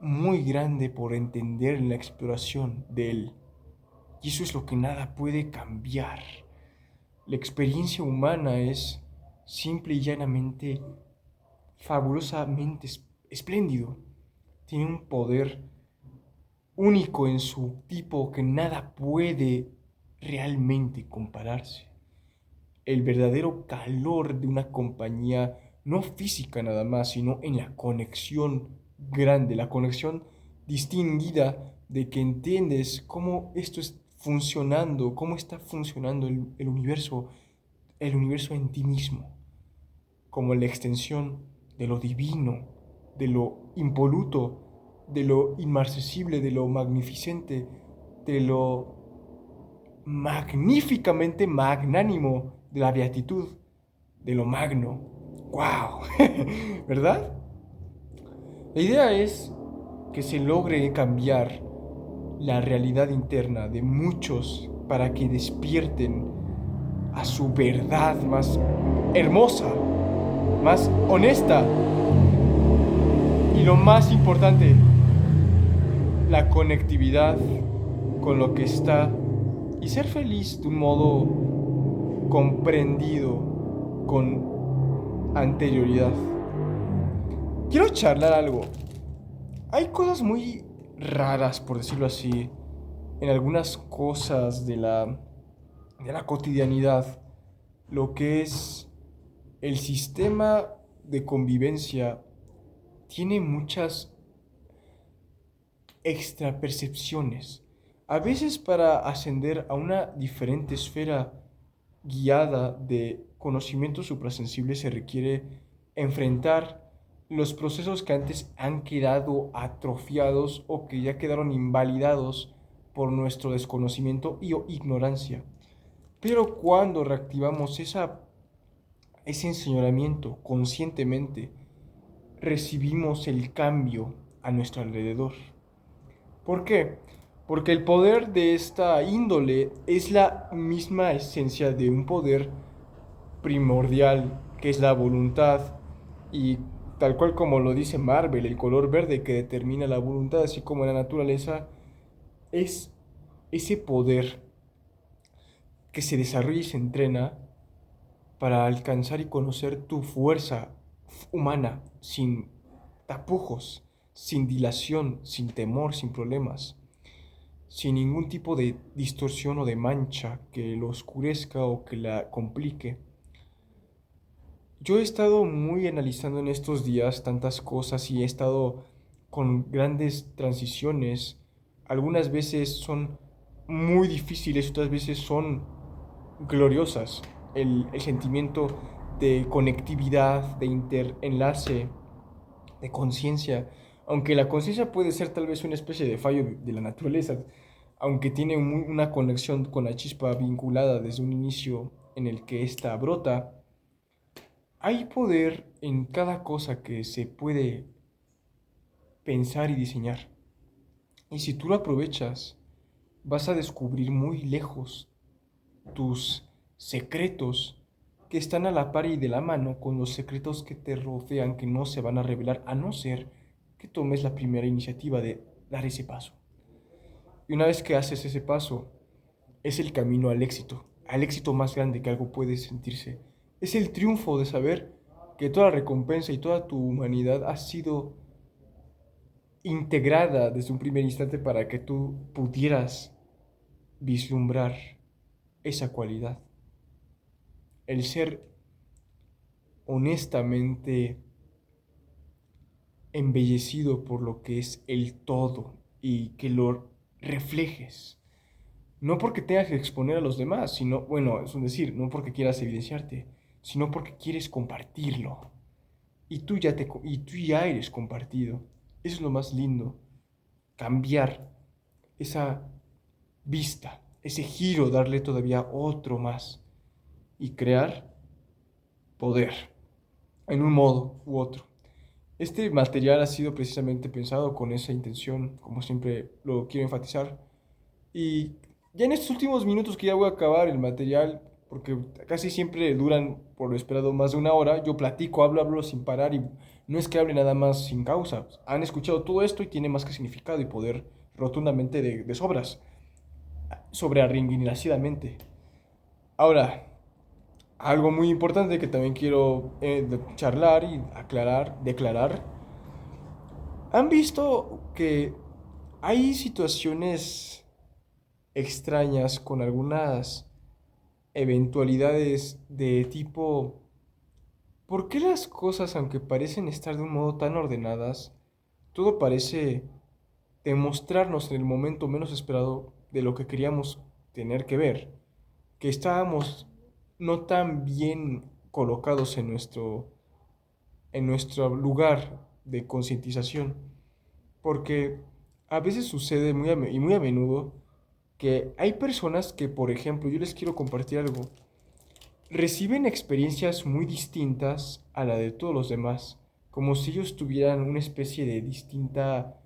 muy grande por entender en la exploración de él. Y eso es lo que nada puede cambiar. La experiencia humana es simple y llanamente, fabulosamente espléndido. Tiene un poder único en su tipo que nada puede realmente compararse. El verdadero calor de una compañía, no física nada más, sino en la conexión grande, la conexión distinguida de que entiendes cómo esto es funcionando, cómo está funcionando el universo en ti mismo, como la extensión de lo divino, de lo impoluto, de lo inmarcesible, de lo magnificente, de lo magníficamente magnánimo, de la beatitud, de lo magno. ¡Wow! ¿Verdad? La idea es que se logre cambiar la realidad interna de muchos para que despierten a su verdad más hermosa, más honesta y lo más importante, la conectividad con lo que está y ser feliz de un modo comprendido con anterioridad. Quiero charlar algo. hay cosas muy raras, por decirlo así, en algunas cosas de la cotidianidad. Lo que es el sistema de convivencia tiene muchas extrapercepciones. A veces para ascender a una diferente esfera guiada de conocimiento suprasensible se requiere enfrentar los procesos que antes han quedado atrofiados o que ya quedaron invalidados por nuestro desconocimiento y o ignorancia. Pero cuando reactivamos ese enseñamiento conscientemente, recibimos el cambio a nuestro alrededor. ¿Por qué? Porque el poder de esta índole es la misma esencia de un poder primordial, que es la voluntad, y tal cual como lo dice Marvel, el color verde que determina la voluntad, así como la naturaleza, es ese poder que se desarrolla y se entrena para alcanzar y conocer tu fuerza humana sin tapujos, sin dilación, sin temor, sin problemas, sin ningún tipo de distorsión o de mancha que lo oscurezca o que la complique. Yo he estado muy analizando en estos días tantas cosas y he estado con grandes transiciones. Algunas veces son muy difíciles, otras veces son gloriosas. El sentimiento de conectividad, de interenlace, de conciencia. Aunque la conciencia puede ser tal vez una especie de fallo de la naturaleza, aunque tiene una conexión con la chispa vinculada desde un inicio en el que ésta brota, hay poder en cada cosa que se puede pensar y diseñar. Y si tú lo aprovechas, vas a descubrir muy lejos tus secretos que están a la par y de la mano con los secretos que te rodean que no se van a revelar a no ser que tomes la primera iniciativa de dar ese paso. Y una vez que haces ese paso, es el camino al éxito más grande que algo puede sentirse. Es el triunfo de saber que toda recompensa y toda tu humanidad ha sido integrada desde un primer instante para que tú pudieras vislumbrar esa cualidad. El ser honestamente embellecido por lo que es el todo y que lo reflejes. No porque tengas que exponer a los demás, sino, bueno, es un decir, no porque quieras evidenciarte, sino porque quieres compartirlo. Y tú ya eres compartido. Eso es lo más lindo. Cambiar esa vista, ese giro, darle todavía otro más y crear poder en un modo u otro. Este material ha sido precisamente pensado con esa intención, como siempre lo quiero enfatizar. Y ya en estos últimos minutos que ya voy a acabar el material, porque casi siempre duran por lo esperado más de una hora, yo platico, hablo sin parar y no es que hable nada más sin causa. Han escuchado todo esto y tiene más que significado y poder rotundamente de sobras, sobrearringuinacidamente. Ahora, algo muy importante que también quiero charlar y aclarar, declarar. ¿Han visto que hay situaciones extrañas con algunas eventualidades de tipo, ¿por qué las cosas, aunque parecen estar de un modo tan ordenadas, todo parece demostrarnos en el momento menos esperado de lo que queríamos tener que ver, que estábamos no tan bien colocados en nuestro lugar de concientización? Porque a veces sucede y muy a menudo que hay personas que, por ejemplo, yo les quiero compartir algo, reciben experiencias muy distintas a la de todos los demás, como si ellos tuvieran una especie de distinta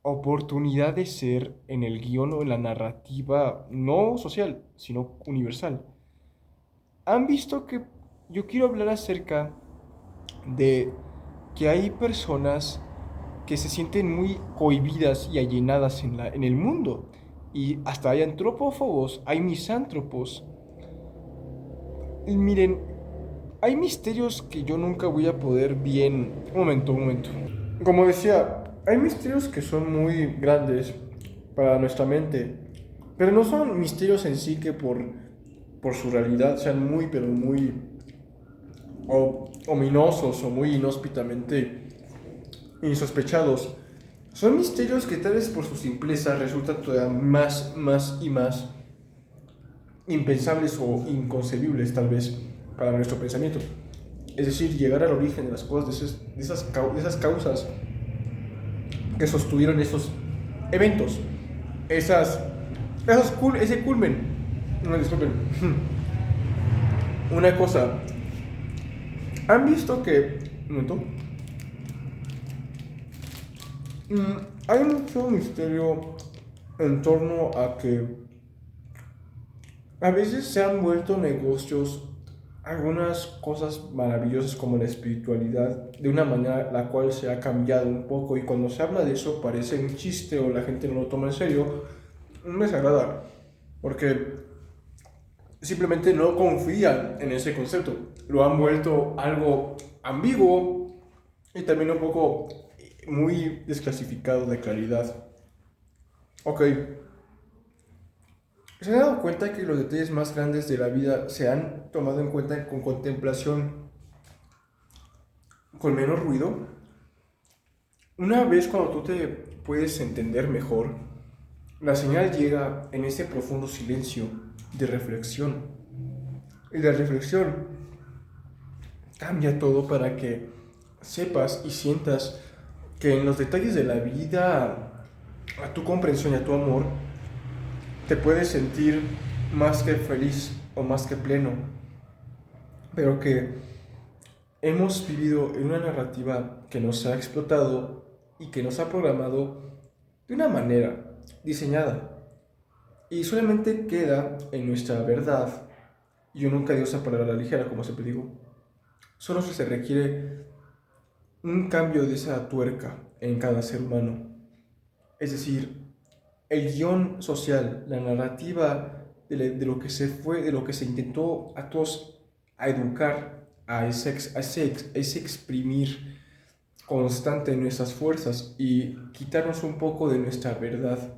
oportunidad de ser en el guión o en la narrativa, no social, sino universal. Han visto que yo quiero hablar acerca de que hay personas que se sienten muy cohibidas y allenadas en el mundo. Y hasta hay antropófobos, hay misántropos. Y miren, hay misterios que yo nunca voy a poder bien... Un momento, un momento. Como decía, hay misterios que son muy grandes para nuestra mente, pero no son misterios en sí que por su realidad sean muy, pero muy ominosos o muy inhóspitamente insospechados. Son misterios que tal vez por su simpleza resultan todavía más y más impensables o inconcebibles tal vez para nuestro pensamiento. Es decir, llegar al origen de las cosas, de esas causas que sostuvieron esos eventos, ese culmen. No, disculpen. Una cosa, ¿han visto que... Un momento. Hay mucho misterio en torno a que a veces se han vuelto negocios algunas cosas maravillosas como la espiritualidad de una manera la cual se ha cambiado un poco, y cuando se habla de eso parece un chiste o la gente no lo toma en serio. Me desagrada porque simplemente no confían en ese concepto, lo han vuelto algo ambiguo y también un poco muy desclasificado de claridad. Ok, ¿se han dado cuenta que los detalles más grandes de la vida se han tomado en cuenta con contemplación, con menos ruido? Una vez cuando tú te puedes entender mejor, la señal llega en ese profundo silencio de reflexión. Y la reflexión cambia todo para que sepas y sientas que en los detalles de la vida, a tu comprensión y a tu amor, te puedes sentir más que feliz o más que pleno, pero que hemos vivido en una narrativa que nos ha explotado y que nos ha programado de una manera diseñada, y solamente queda en nuestra verdad. Yo nunca digo esa palabra a la ligera, como siempre digo. Solo se requiere un cambio de esa tuerca en cada ser humano. Es decir, el guión social, la narrativa de lo que se fue, de lo que se intentó a todos a educar, a ese exprimir constante en nuestras fuerzas y quitarnos un poco de nuestra verdad.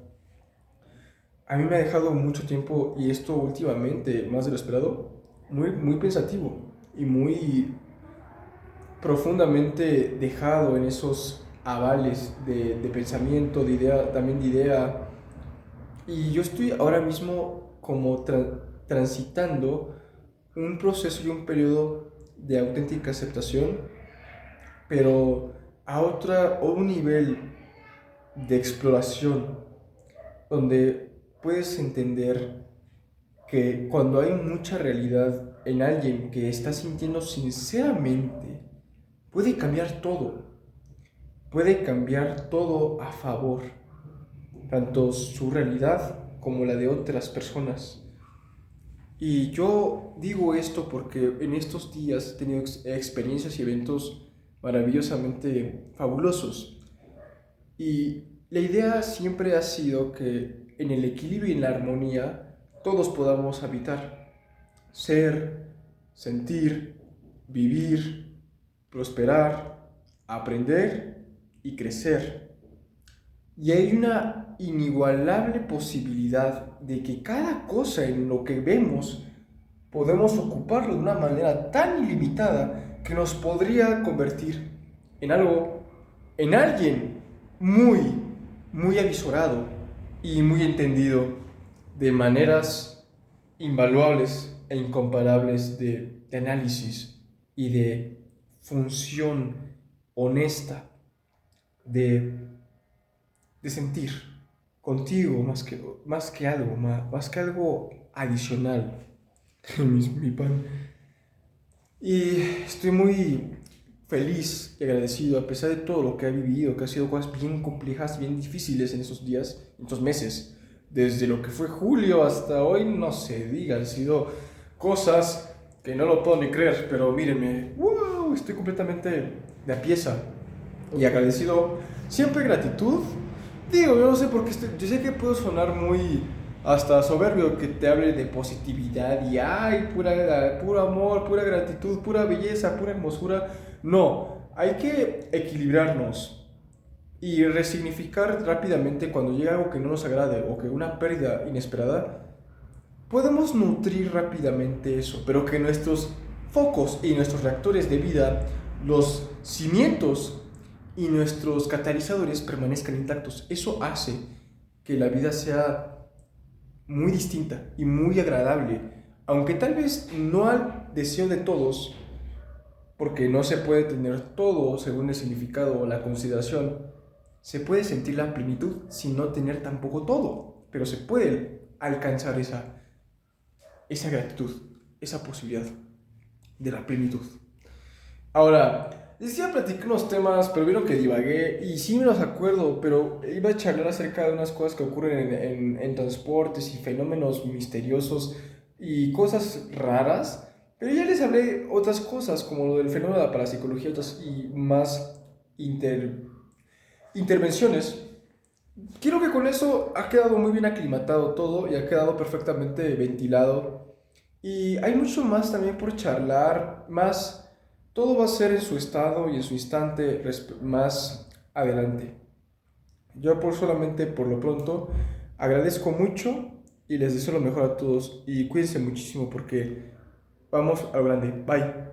A mí me ha dejado mucho tiempo, y esto últimamente, más de lo esperado, muy pensativo y muy profundamente dejado en esos avales de pensamiento, de idea, también de idea. Y yo estoy ahora mismo como transitando un proceso y un periodo de auténtica aceptación, pero a un nivel de exploración, donde puedes entender que cuando hay mucha realidad en alguien que está sintiendo sinceramente, puede cambiar todo a favor, tanto su realidad como la de otras personas. Y yo digo esto porque en estos días he tenido experiencias y eventos maravillosamente fabulosos. Y la idea siempre ha sido que en el equilibrio y en la armonía todos podamos habitar, ser, sentir, vivir, prosperar, aprender y crecer. Y hay una inigualable posibilidad de que cada cosa en lo que vemos podemos ocuparlo de una manera tan ilimitada que nos podría convertir en algo, en alguien muy, muy avisorado y muy entendido de maneras invaluables e incomparables de análisis y de función honesta de sentir contigo más que algo adicional. Mi pan. Y estoy muy feliz y agradecido a pesar de todo lo que he vivido, que ha sido cosas bien complejas, bien difíciles en esos días, en estos meses. Desde lo que fue julio hasta hoy, no se diga, han sido cosas que no lo puedo ni creer, pero mírenme, wow, estoy completamente de a pieza y agradecido. Siempre gratitud. Digo, yo no sé por qué yo sé que puedo sonar muy hasta soberbio que te hable de positividad y ay, puro amor, pura gratitud, pura belleza, pura hermosura. No, hay que equilibrarnos. y resignificar rápidamente cuando llega algo que no nos agrade o que una pérdida inesperada. Podemos nutrir rápidamente eso, pero que nuestros focos y nuestros reactores de vida, los cimientos y nuestros catalizadores permanezcan intactos. Eso hace que la vida sea muy distinta y muy agradable, aunque tal vez no al deseo de todos, porque no se puede tener todo según el significado o la consideración. Se puede sentir la plenitud sin no tener tampoco todo, pero se puede alcanzar esa gratitud, esa posibilidad de la plenitud. Ahora, les iba a platicar unos temas, pero vieron que divagué y sí me los acuerdo, pero iba a charlar acerca de unas cosas que ocurren en transportes y fenómenos misteriosos y cosas raras, pero ya les hablé otras cosas como lo del fenómeno de la parapsicología y más intervenciones. Quiero que con eso ha quedado muy bien aclimatado todo y ha quedado perfectamente ventilado. Y hay mucho más también por charlar, más todo va a ser en su estado y en su instante más adelante. Yo por solamente por lo pronto agradezco mucho y les deseo lo mejor a todos y cuídense muchísimo porque vamos a lo grande. Bye.